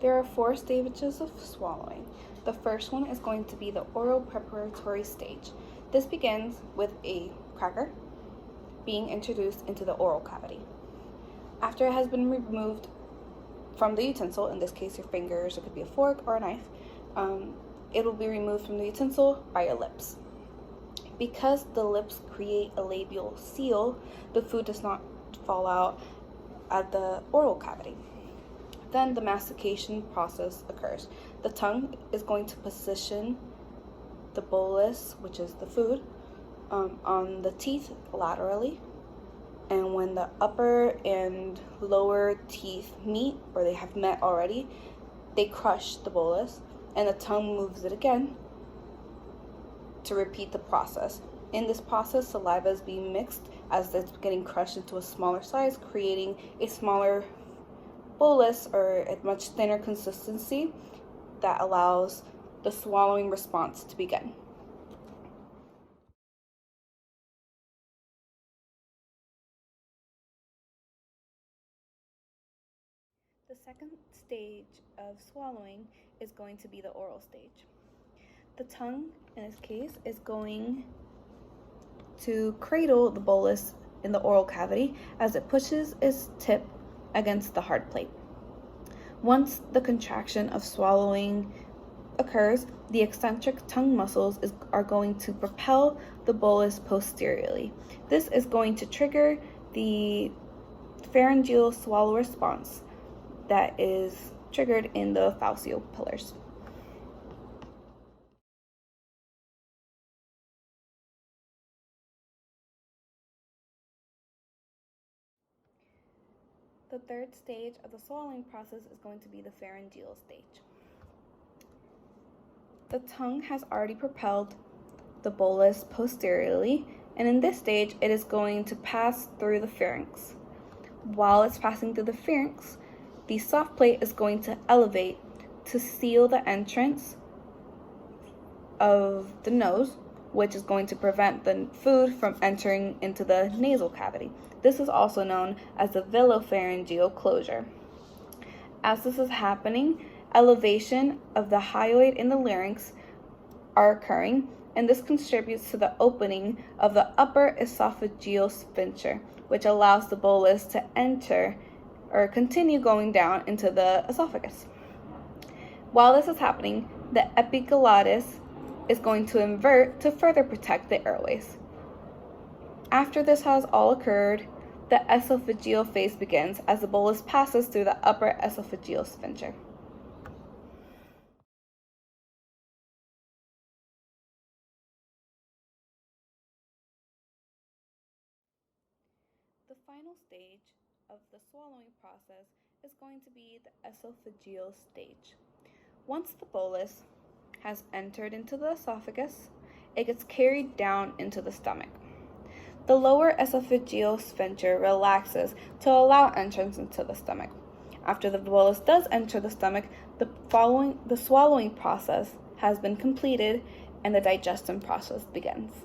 There are 4 stages of swallowing. The first one is going to be the oral preparatory stage. This begins with a cracker being introduced into the oral cavity. After it has been removed from the utensil, in this case your fingers, it could be a fork or a knife, it will be removed from the utensil by your lips. Because the lips create a labial seal, the food does not fall out at the oral cavity. Then the mastication process occurs. The tongue is going to position the bolus, which is the food, on the teeth laterally. And when the upper and lower teeth meet, or they have met already, they crush the bolus, and the tongue moves it again to repeat the process. In this process, saliva is being mixed as it's getting crushed into a smaller size, creating a smaller bolus or a much thinner consistency that allows the swallowing response to begin. The second stage of swallowing is going to be the oral stage. The tongue, in this case, is going to cradle the bolus in the oral cavity as it pushes its tip against the hard plate. Once the contraction of swallowing occurs, the eccentric tongue muscles are going to propel the bolus posteriorly. This is going to trigger the pharyngeal swallow response that is triggered in the falcial pillars. The third stage of the swallowing process is going to be the pharyngeal stage. The tongue has already propelled the bolus posteriorly, and in this stage, it is going to pass through the pharynx. While it's passing through the pharynx, the soft plate is going to elevate to seal the entrance of the nose, which is going to prevent the food from entering into the nasal cavity. This is also known as the velopharyngeal closure. As this is happening, elevation of the hyoid and the larynx are occurring, and this contributes to the opening of the upper esophageal sphincter, which allows the bolus to enter or continue going down into the esophagus. While this is happening, the epiglottis is going to invert to further protect the airways. After this has all occurred, the esophageal phase begins as the bolus passes through the upper esophageal sphincter. The final stage of the swallowing process is going to be the esophageal stage. Once the bolus has entered into the esophagus, it gets carried down into the stomach. The lower esophageal sphincter relaxes to allow entrance into the stomach. After the bolus does enter the stomach, the swallowing process has been completed and the digestion process begins.